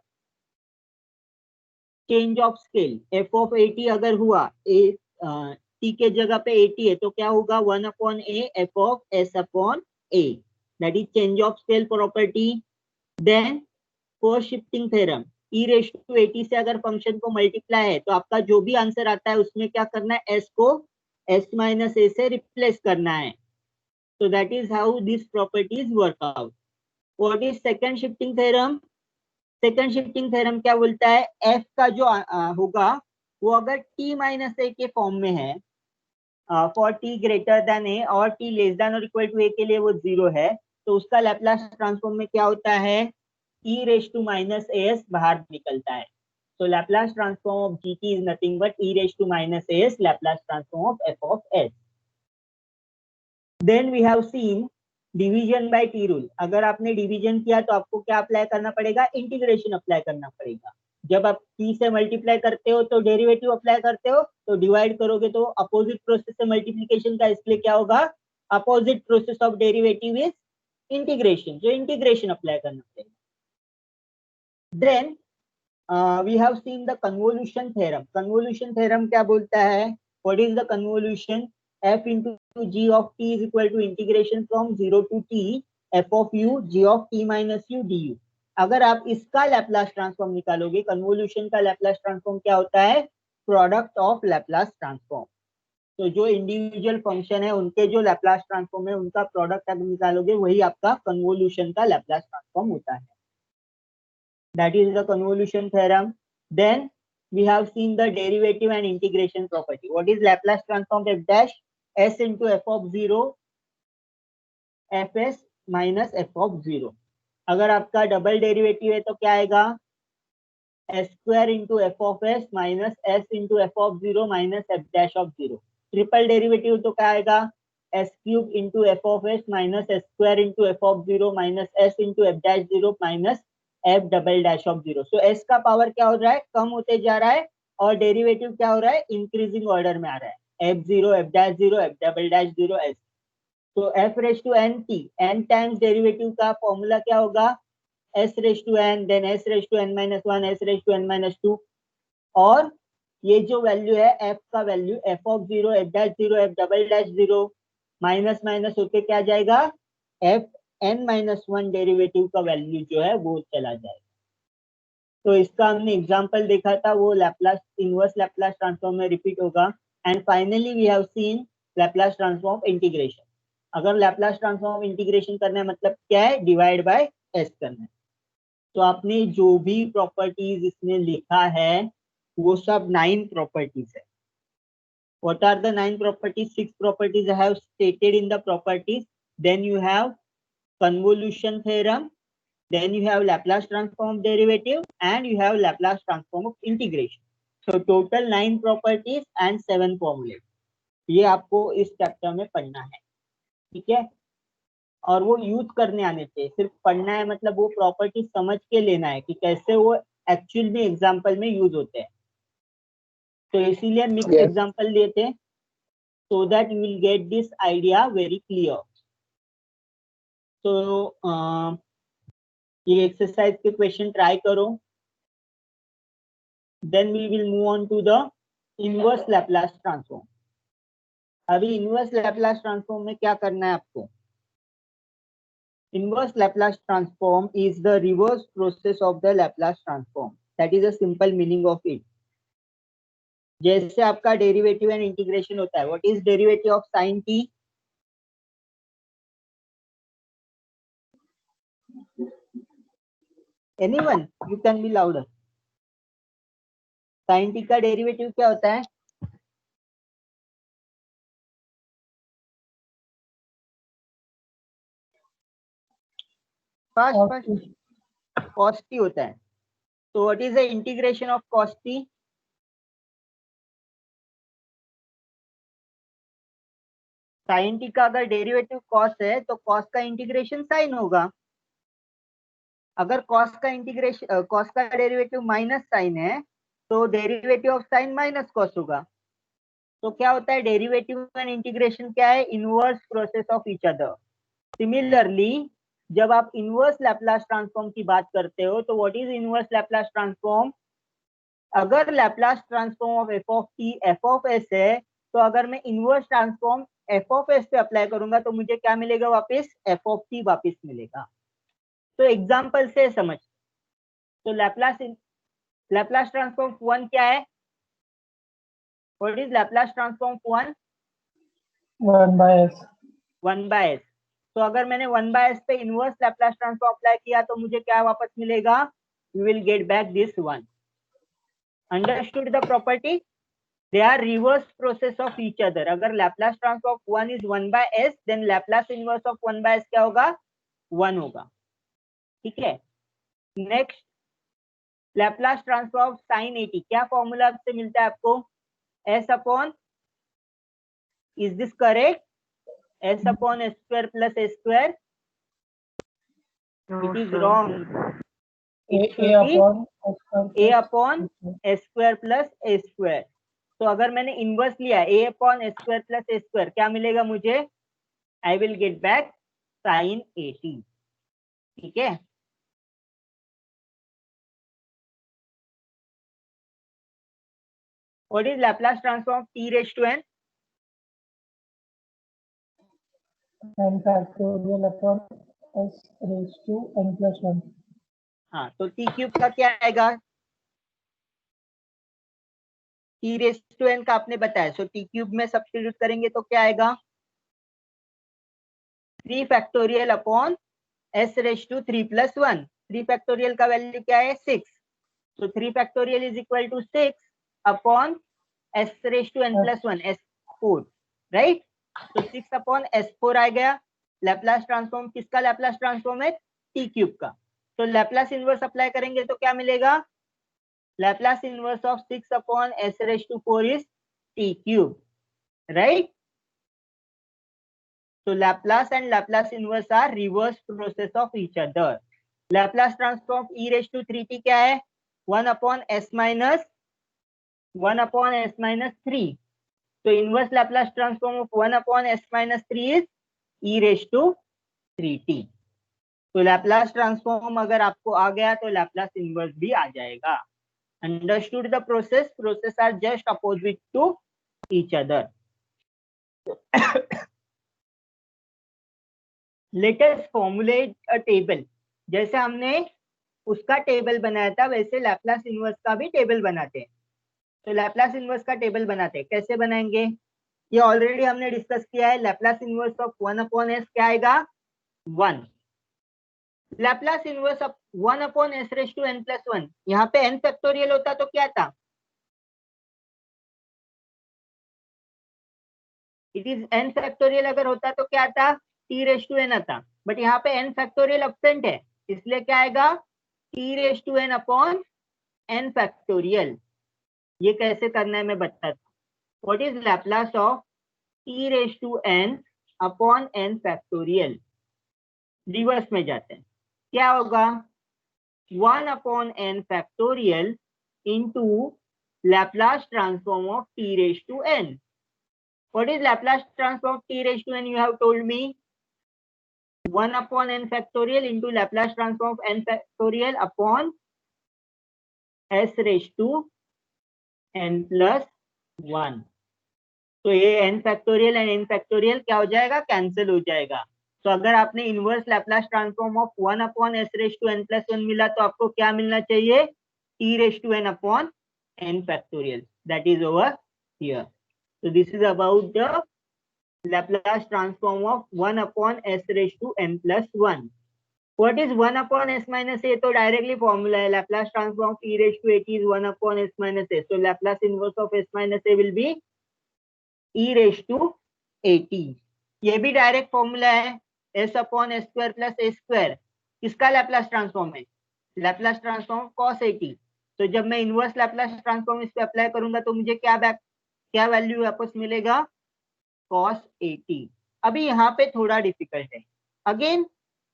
Change of scale. f of 80 अगर हुआ t के जगह पे 80 है तो क्या होगा? 1 upon a f of s upon a. That is change of scale property. Then first shifting theorem, e raise to 80 से अगर फंक्शन को मल्टीप्लाई है तो आपका जो भी आंसर आता है उसमें क्या करना है? s को s माइनस a से रिप्लेस करना है। so that is how these properties work out. what is second shifting theorem? second shifting theorem क्या बोलता है? f का जो होगा वो अगर t माइनस a के फॉर्म में है, for t greater than a और t लेस देन और इक्वल टू a के लिए वो 0 है, तो उसका लैप्लास ट्रांसफॉर्म में क्या होता है? e raised to minus as बाहर निकलता है। So Laplace transform of gt is nothing but e raised to minus as Laplace transform of f of s. Then we have seen division by t rule. अगर आपने division किया तो आपको क्या apply करना पड़ेगा? इंटीग्रेशन अप्लाई करना पड़ेगा। जब आप t से मल्टीप्लाई करते हो तो डेरिवेटिव अप्लाई करते हो, तो डिवाइड करोगे तो अपोजिट प्रोसेस से मल्टीप्लिकेशन का, इसलिए क्या होगा? Opposite process of derivative is integration, जो इंटीग्रेशन अप्लाई करना पड़ेगा। Then we have seen the convolution theorem. Convolution theorem क्या बोलता है? What is the convolution? f into g of t is equal to integration from 0 to t f of u g of t minus u du. अगर आप इसका Laplace transform निकालोगे, convolution का Laplace transform क्या होता है? Product of Laplace transform. तो जो इंडिविजुअल फंक्शन है उनके जो लैप्लास ट्रांसफॉर्म है उनका प्रोडक्ट अगर निकालोगे वही आपका कन्वोल्यूशन का लैप्लास ट्रांसफॉर्म होता है। That is the convolution theorem. Then we have seen the derivative and integration property. What is Laplace transform f dash? S into f of 0 fs minus f of 0. अगर आपका double derivative है तो क्या आएगा? s square into f of s minus s into f of 0 minus f dash of 0. Triple derivative तो क्या आएगा? s cube into f of s minus s square into f of 0 minus s into f dash 0 minus f double dash of 0. So s का power क्या हो रहा है? कम होते जा रहा है और डेरिवेटिव क्या हो रहा है? इंक्रीजिंग ऑर्डर में आ रहा है, f0 f dash 0 f double dash 0 s. तो f raise to n t, n times derivative का फॉर्मूला क्या होगा? s raise to n, then s raise to n minus 1, s raise to n minus 2, और ये जो value है f का value f(0), f'(0), f"(0) minus minus होके क्या जाएगा, fn-1 डेरिवेटिव का वैल्यू जो है वो चला जाएगा। तो इसका हमने एग्जांपल देखा था, वो लैप्लास इनवर्स लैप्लास ट्रांसफॉर्म में रिपीट होगा। And finally we have seen Laplace transform integration. अगर लैप्लास ट्रांसफॉर्म इंटीग्रेशन करना है मतलब क्या है, डिवाइड बाय एस करना है। तो आपने जो भी प्रॉपर्टीज इसमें लिखा है वो सब 9 प्रॉपर्टीज है। What are the 9 properties? 6 properties I have stated in the properties. Then you have convolution theorem. Then you have Laplace transform derivative and you have Laplace transform of integration. So total 9 properties and 7 formulas. ये आपको इस chapter में पढ़ना है, ठीक है। और वो यूज करने आने चाहिए, सिर्फ पढ़ना है मतलब वो प्रॉपर्टी समझ के लेना है कि कैसे वो एक्चुअल में एग्जाम्पल में यूज होते हैं। तो इसीलिए मिक्स एग्जाम्पल लेते हैं, so that you will get this idea very clear. So ये एक्सरसाइज के क्वेश्चन ट्राई करो, then we will move on to the inverse Laplace transform. अभी इनवर्स लैप्लास ट्रांसफॉर्म में क्या करना है आपको, inverse Laplace transform is the reverse process of the Laplace transform. That is a simple meaning of it. जैसे आपका derivative and integration होता है, what is derivative of sine t? Anyone, you can be louder. Sine t का derivative क्या होता है? cos t होता है। तो what is the integration of cos t? Sine t का अगर डेरिवेटिव cos है तो cos का इंटीग्रेशन साइन होगा। अगर cos का डेरिवेटिव माइनस साइन है तो derivative of sign minus cos होगा। तो क्या होता है, डेरिवेटिव एंड इंटीग्रेशन क्या है, inverse process of each other. Similarly जब आप इनवर्स लैप्लास ट्रांसफॉर्म की बात करते हो तो what is inverse Laplace transform? अगर Laplace transform of F of T F of S है तो अगर मैं inverse transform F of S पे अप्लाई करूंगा तो मुझे क्या मिलेगा, वापस एफ ऑफ टी वापस मिलेगा। तो एग्जांपल से समझ। तो लैप्लास ट्रांसफॉर्म 1 क्या है? What is Laplace transform 1? 1/s। तो अगर मैंने 1/s पे इनवर्स लैप्लास ट्रांसफॉर्म अप्लाई किया तो मुझे क्या वापस मिलेगा, you will get back this 1। Understood the property? They are reverse process of each other. अगर Laplace transform of 1 is 1/s then Laplace inverse of 1/s क्या होगा, 1 होगा, ठीक है। Next, Laplace transform of sine 80 क्या फॉर्मूला से मिलता है आपको, s upon, is this correct, s upon s square plus a square? No, It is sir. wrong. It should be a upon s square plus a square. तो अगर मैंने inverse लिया a upon s square plus a square क्या मिलेगा मुझे, I will get back sin 80, ठीक है। What is Laplace transform of t raised to n? n factorial upon s raised to n plus 1. हाँ, तो t क्यूब का क्या आएगा, t raised to n का आपने बताया, सो t क्यूब में सब्स्टिट्यूट करेंगे तो क्या आएगा, 3 factorial upon s raised to 3 plus 1। 3 factorial का वैल्यू क्या है, 6। तो 3 factorial is equal to 6 upon s raised to n plus 1, s4, right. तो 6 अपॉन s4 आ गया। लैप्लास ट्रांसफॉर्म किसका लैप्लास ट्रांसफॉर्म है, t क्यूब का। तो लैप्लास इनवर्स अप्लाई करेंगे तो क्या मिलेगा, Laplace inverse of 6 upon s raised to 4 is t cube, right. So Laplace and Laplace inverse are reverse process of each other. Laplace transform e raised to 3t क्या है, 1 upon s minus 3. So inverse Laplace transform of 1 upon s minus 3 is e raised to 3t. तो Laplace transform अगर आपको आ गया तो Laplace inverse भी आ जाएगा। Understood the process? Process are just opposite to each other. Let us formulate a table. जैसे हमने उसका टेबल बनाया था वैसे लैप्लास इनवर्स का भी टेबल बनाते हैं. तो लैप्लास इनवर्स का टेबल बनाते हैं. कैसे बनाएंगे? ये ऑलरेडी हमने डिस्कस किया है. लैप्लास इनवर्स ऑफ 1/s क्या आएगा? 1. Laplace inverse of 1/s⁻n+1. यहाँ पे n फैक्टोरियल होता तो क्या था? इट इज n फैक्टोरियल अगर होता तो क्या था? t⁻n आता. बट यहाँ पे n फैक्टोरियल एब्सेंट है, इसलिए क्या आएगा? t⁻n/n factorial. ये कैसे करना है मैं बताता हूँ. What is Laplace of t⁻n/n factorial? Reverse में जाते हैं. क्या होगा? 1/n factorial into Laplace transform of t⁻n. What is Laplace transform of t⁻n? You have told me 1/n factorial into Laplace transform of n factorial upon s⁻n+1. तो ये n factorial and n factorial क्या हो जाएगा? Cancel हो जाएगा. तो अगर आपने inverse Laplace transform of 1/s⁻n+1 मिला तो आपको क्या मिलना चाहिए? t⁻n/n factorial. That is over here. So this is about the Laplace transform of 1/s⁻n+1. What is 1/s-a? तो डायरेक्टली फॉर्मूला है. Laplace transform of e⁻t is 1/s-a. So Laplace inverse of s-a will be e⁻at. ये भी direct formula है. s/s² + a². किसका Laplace transform है? Laplace transform cos at. तो जब मैं इनवर्स लैप्लास ट्रांसफॉर्म इस पे अप्लाई करूंगा तो मुझे क्या वैल्यू वापस मिलेगा? cos at. अभी यहाँ पे थोड़ा डिफिकल्ट है. Again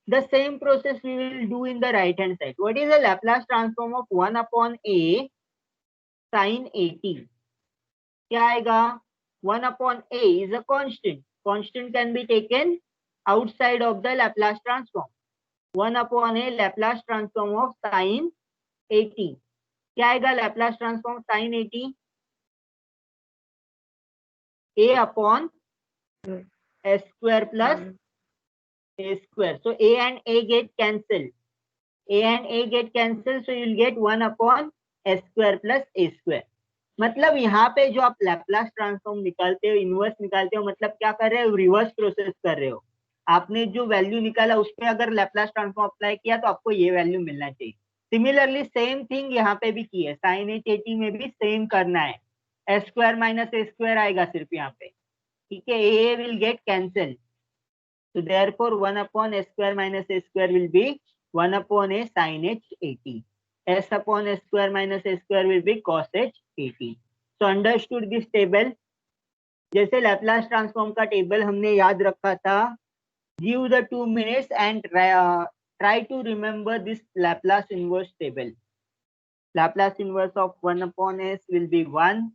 the same process we will do in the right hand side. What is the Laplace transform of 1/a sin at? क्या आएगा? 1/a is a constant. Constant can be taken outside of the Laplace transform. 1/a Laplace transform of sin at. क्या आएगा Laplace transform sin at? a/s² plus a². So a and a get cancelled. A and a get cancelled, so you'll get 1/s² plus a². मतलब यहाँ पे जो आप Laplace transform निकालते हो, inverse निकालते हो, मतलब क्या कर रहे हो? रिवर्स प्रोसेस कर रहे हो. आपने जो वैल्यू निकाला उस पे अगर लैप्लास ट्रांसफॉर्म अप्लाई किया तो आपको ये वैल्यू मिलना चाहिए. सिमिलरली सेम थिंग यहाँ पे भी की है. sin at में भी सेम करना है. s² - a² आएगा सिर्फ यहाँ पे. ठीक है. a will get cancelled. So therefore 1/s² - a² will be 1/a sin h at. s/s² - a² will be cos h at. So understood this table? जैसे लैप्लास ट्रांसफॉर्म का टेबल हमने याद रखा था. Give the 2 minutes and try to remember this Laplace inverse table. Laplace inverse of 1/s will be 1.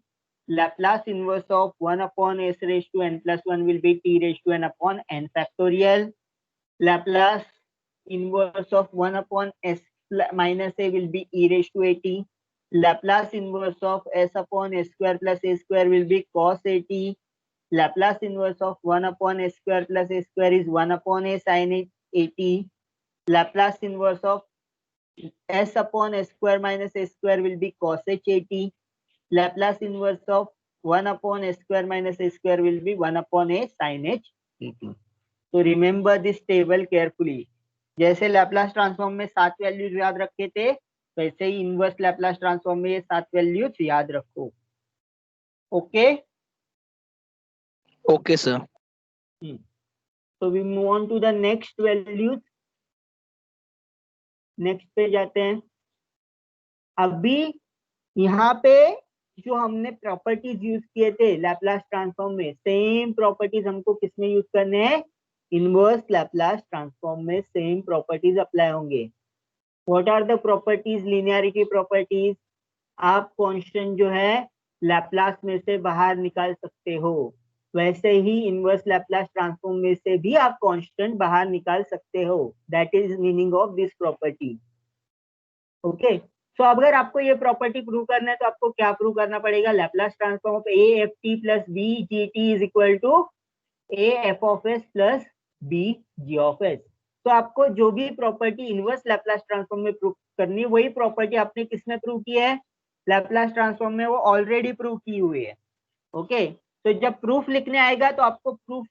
Laplace inverse of 1/s⁻n+1 will be t⁻n/n factorial. Laplace inverse of 1/s-a will be e⁻at. Laplace inverse of s/s² plus a² will be cos at. Laplace inverse of 1/s² plus a² is 1/a sin at. Laplace inverse of s/s² minus a² will be cos h at. Laplace inverse of 1/s² minus a² will be 1/a sin h at. So remember this table carefully. जैसे Laplace transform में 7 values याद रखे थे वैसे ही inverse Laplace transform में ये 7 values याद रखो. Okay. Okay, sir. So we move on to the next values. Next पे जाते हैं. अभी यहाँ पे जो हमने प्रॉपर्टीज यूज किए थे लैप्लास ट्रांसफॉर्म में, सेम प्रॉपर्टीज हमको किसमें यूज करने हैं? इनवर्स लैप्लास ट्रांसफॉर्म में सेम प्रॉपर्टीज अप्लाई होंगे. What are the properties? Linearity properties. आप कांस्टेंट जो है लैप्लास में से बाहर निकाल सकते हो, वैसे ही इनवर्स लैप्लास ट्रांसफॉर्म में से भी आप कांस्टेंट बाहर निकाल सकते हो. That is meaning of this property. Okay. तो अगर आपको ये प्रॉपर्टी प्रूव करना है तो आपको क्या प्रूव करना पड़ेगा, Laplace transform of a f t plus b g t is equal to a F of s plus b g of s. तो आपको जो भी प्रॉपर्टी इनवर्स लैप्लास ट्रांसफॉर्म में प्रूव करनी है वही प्रॉपर्टी आपने किसमें प्रूव की है, लैप्लास ट्रांसफॉर्म में वो ऑलरेडी प्रूव की हुई है। ओके, तो जब प्रूफ लिखने आएगा तो आपको प्रूफ,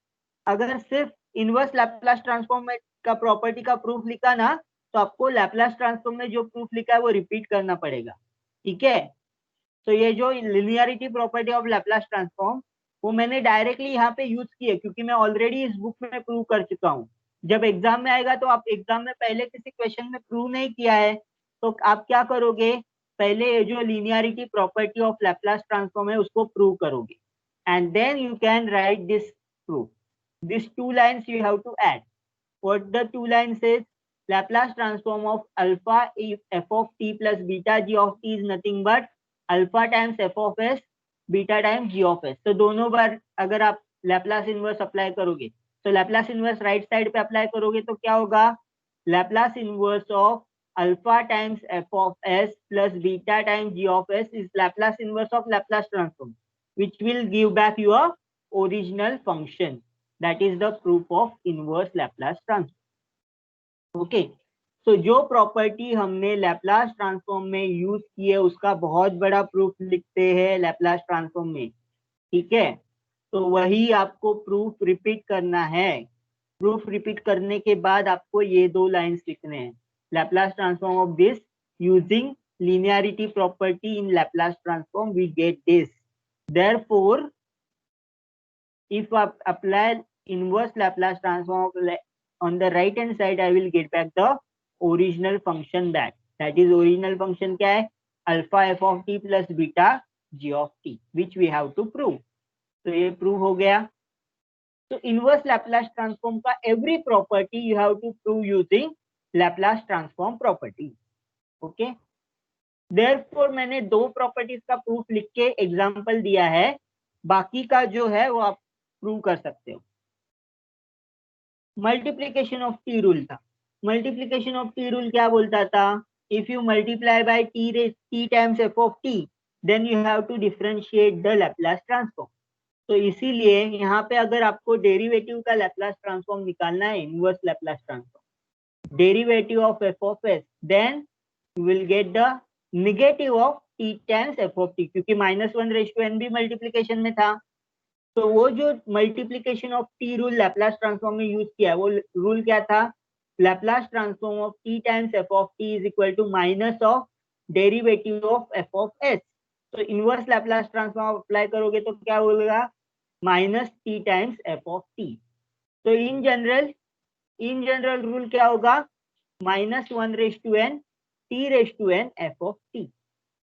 अगर सिर्फ इनवर्स लैप्लास ट्रांसफॉर्म में का प्रॉपर्टी का प्रूफ लिखा ना, तो आपको लैप्लास ट्रांसफॉर्म में जो प्रूफ लिखा है वो रिपीट करना पड़ेगा। ठीक है, तो ये जो linearity property of Laplace transform वो मैंने डायरेक्टली यहाँ पे यूज की है, क्योंकि मैं ऑलरेडी इस बुक में प्रूव कर चुका हूँ। जब एग्जाम में आएगा तो आप एग्जाम में पहले किसी क्वेश्चन में प्रूव नहीं किया है तो आप क्या करोगे, पहले ये जो linearity property of Laplace transform है उसको प्रूव करोगे, and then you can write this proof. These two lines you have to add. What the two lines is, Laplace transform of alpha f of t plus beta g of t is nothing but alpha times f of s beta times g of s. तो दोनों बार अगर आप Laplace inverse apply करोगे तो Laplace inverse right side पे apply करोगे तो क्या होगा, Laplace inverse of alpha times f of s plus beta times g of s is Laplace inverse of Laplace transform, which will give back your original function. That is the proof of inverse Laplace transform. Okay, so जो property हमने Laplace transform में use की है उसका बहुत बड़ा proof लिखते हैं लैप्लास ट्रांसफॉर्म में। ठीक है, तो वही आपको प्रूफ रिपीट करना है। प्रूफ रिपीट करने के बाद आपको ये दो लाइंस लिखने हैं, Laplace transform of this using linearity property in Laplace transform we get this. Therefore, if I apply inverse Laplace transform on the right hand side, I will get back the original function back. That is original function क्या है, alpha f of t plus beta g of t, which we have to prove. तो ये prove हो गया। तो inverse Laplace transform का every property you have to prove using Laplace transform property. Okay. Therefore मैंने दो प्रॉपर्टीज का proof लिख के एग्जाम्पल दिया है, बाकी का जो है वो आप प्रूव कर सकते हो। मल्टीप्लीकेशन ऑफ टी रूल था। मल्टीप्लीकेशन ऑफ टी रूल क्या बोलता था, if you multiply by t times f of t then you have to differentiate the Laplace transform. तो इसीलिए यहाँ पे अगर आपको डेरिवेटिव का लैप्लास ट्रांसफॉर्म निकालना है, inverse Laplace transform, derivative of F of s, then you will get the negative of t times f of t, क्योंकि -1/n भी मल्टीप्लीकेशन में था। तो वो जो multiplication of T rule Laplace transform में यूज किया, वो रूल क्या था, Laplace transform of t times f of t is equal to minus of derivative of F of s. तो इनवर्स लैप्लास ट्रांसफॉर्म अप्लाई करोगे तो क्या बोलेगा, minus T times f of T. तो इन जनरल रूल क्या होगा, -1/n t/n f of t।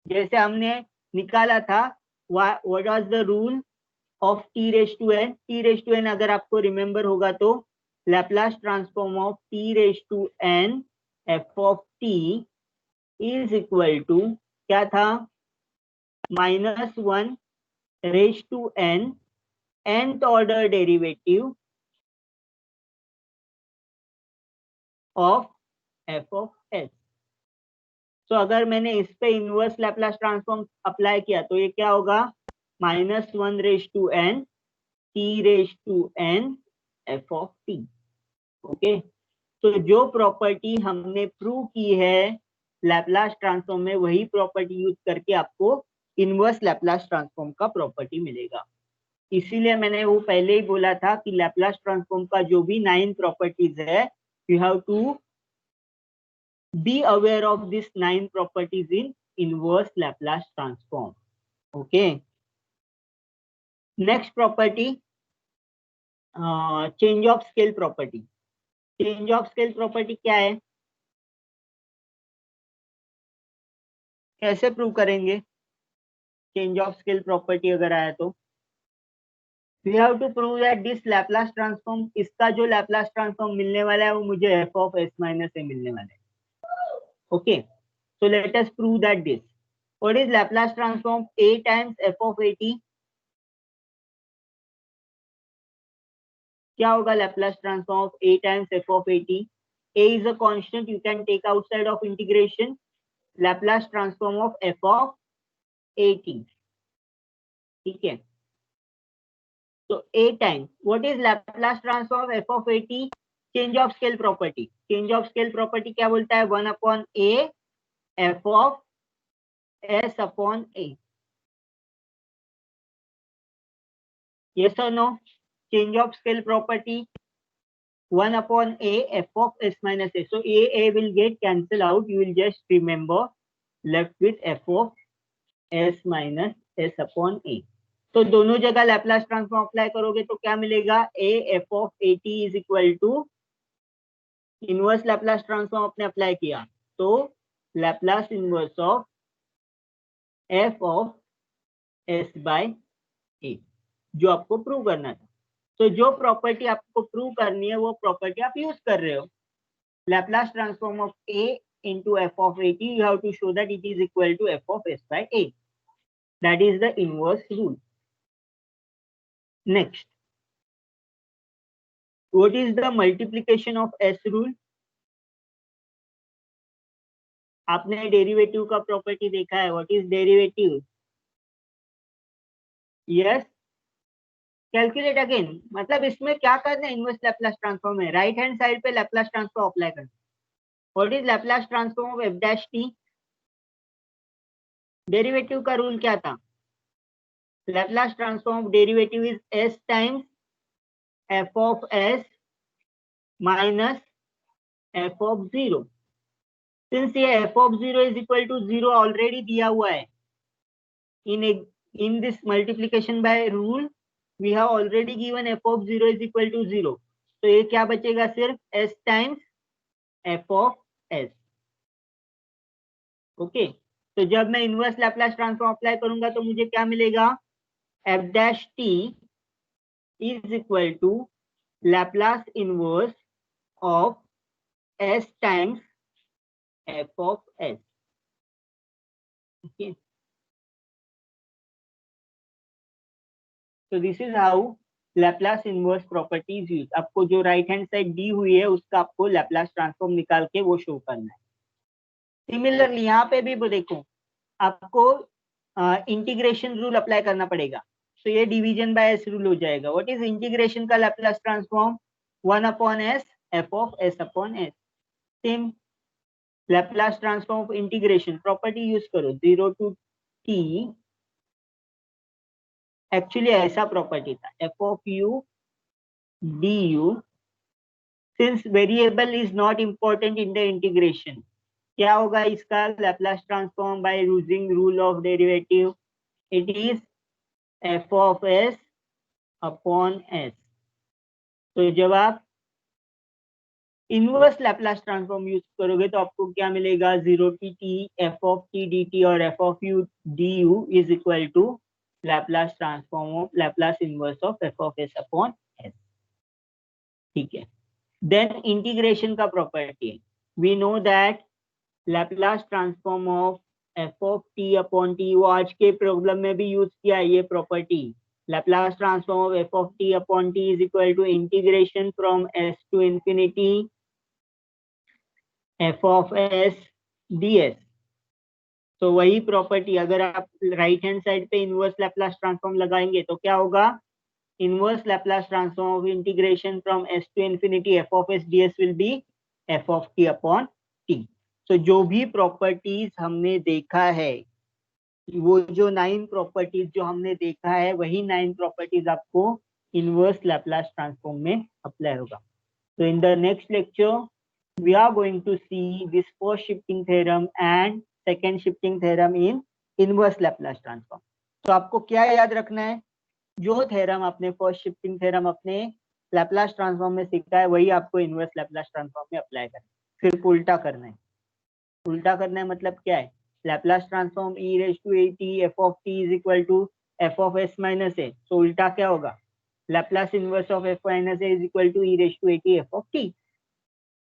जैसे हमने निकाला था what was the rule of t/n। t/n अगर आपको रिमेंबर होगा तो Laplace transform of t/n f of t is equal to क्या था, -1/n nth order derivative of f of s। तो अगर मैंने इस पे इनवर्स लैप्लास ट्रांसफॉर्म अप्लाई किया तो ये क्या होगा, -1/n t/n f of t। Okay, तो जो प्रॉपर्टी हमने प्रूव की है लैप्लास ट्रांसफॉर्म में वही प्रॉपर्टी यूज करके आपको इनवर्स लैप्लास ट्रांसफॉर्म का प्रॉपर्टी मिलेगा। इसीलिए मैंने वो पहले ही बोला था कि लैप्लास ट्रांसफॉर्म का जो भी 9 प्रॉपर्टीज है, you have to be aware of these 9 properties in inverse Laplace transform. Okay. Next property, change of scale property. Change of scale property क्या है, कैसे प्रूव करेंगे चेंज ऑफ स्केल प्रॉपर्टी अगर आया तो, we have to prove that this Laplace transform, इसका जो Laplace transform मिलने वाला है वो मुझे f of s minus a मिलने वाला है। Okay, so let us prove that this. What is Laplace transform a times f of at? क्या होगा Laplace transform of a times f of at? A is a constant you can take outside of integration. Laplace transform of F of A T, ठीक है। तो A times what is Laplace transform of F of A T, change of scale property. Change of scale property क्या बोलता है, 1 upon A F of S upon A, yes or no? Change of scale property 1 upon a f of s minus a. So a will get cancelled out. You will just remember left with f of s minus s upon a. तो दोनों जगह Laplace transform apply करोगे तो क्या मिलेगा, a f of a t is equal to inverse Laplace transform आपने apply किया, तो Laplace inverse of f of s by a, जो आपको प्रूव करना था। तो जो प्रॉपर्टी आपको प्रूव करनी है वो प्रॉपर्टी आप यूज कर रहे हो। Laplace transform of a into f of a t, you have to show that it is equal to f of s by a. That is the inverse rule. Next, what is the multiplication of s rule? आपने derivative का property देखा है, what is derivative? Yes, calculate again, मतलब इसमें क्या करना है, inverse Laplace transform है, राइट हैंड साइड पे लैप्लास ट्रांसफॉर्म अप्लाई करना। What is Laplace transform of F dash T? Derivative का रूल क्या था, Laplace transform of derivative is s times f of s minus f of 0. Since ये f of 0 is equal to 0 already दिया हुआ है in this multiplication by rule, we have already given f of 0 is equal to 0. तो ये क्या बचेगा, सिर्फ s times f of s. Okay, तो जब मैं इनवर्स लैप्लास ट्रांसफॉर्म अप्लाई करूंगा तो मुझे क्या मिलेगा, f dash t is equal to Laplace inverse of s times f of s. Okay, so this is how Laplace inverse property is used. आपको जो राइट हैंड साइड दी हुई है उसका आपको Laplace ट्रांसफॉर्म निकाल के वो शो करना है। सिमिलरली यहाँ पे भी देखो, आपको इंटीग्रेशन रूल अप्लाई करना पड़ेगा, तो ये डिवीजन बाय एस रूल हो जाएगा। व्हाट इज इंटीग्रेशन का Laplace transform, 1 upon S F of S upon S. Same Laplace transform of integration property use करो, 0 टू t, एक्चुअली ऐसा प्रॉपर्टी था, F of U D you, since variable is not important in the integration, क्या होगा इसका Laplace transform by using rule of derivative, it is f of s upon s। तो जब आप inverse Laplace transform use करोगे तो आपको क्या मिलेगा, 0 to t f of t dt और f of u du is equal to Laplace transform of Laplace inverse of f of s upon s, ठीक है। देन इंटीग्रेशन का property, we know that Laplace transform of f of t upon t, वो आज के problem में भी use किया है ये property. Laplace transform of f of t upon t is equal to integration from s to infinity f of s ds. तो वही प्रॉपर्टी अगर आप राइट हैंड साइड पे इनवर्स लैप्लास ट्रांसफॉर्म लगाएंगे तो क्या होगा, inverse Laplace transform of integration from s to infinity f of s ds will be f of t upon t. तो जो भी प्रॉपर्टीज हमने देखा है, वो जो 9 प्रॉपर्टीज जो हमने देखा है, वही 9 प्रॉपर्टीज आपको इनवर्स लैप्लास ट्रांसफॉर्म में अप्लाई होगा। तो in the next lecture we are going to see this first shifting theorem and second shifting theorem in inverse Laplace transform. तो आपको क्या याद रखना है, जो थ्योरम आपने फर्स्ट शिफ्टिंग थ्योरम अपने लैप्लास ट्रांसफॉर्म में सीखा है वही आपको इनवर्स लैप्लास ट्रांसफॉर्म में अप्लाई करना है, सिर्फ उल्टा करना है। उल्टा करना है मतलब क्या है, Laplace transform e raised to at f of t is equal to f of s minus a, so उल्टा क्या होगा, Laplace inverse of f minus a is equal to e raised to at f of t।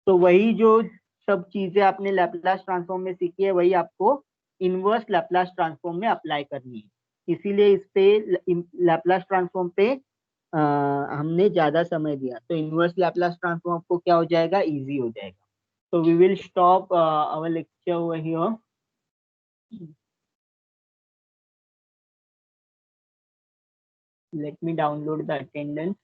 तो वही जो सब चीजें आपने Laplace transform में सीखी है वही आपको इनवर्स Laplace ट्रांसफॉर्म में अप्लाई करनी है, इसीलिए इस पे Laplace ट्रांसफॉर्म पे हमने ज्यादा समय दिया, तो इनवर्स Laplace ट्रांसफॉर्म आपको क्या हो जाएगा, इजी हो जाएगा। So we will stop our lecture over here. Let me download the attendance.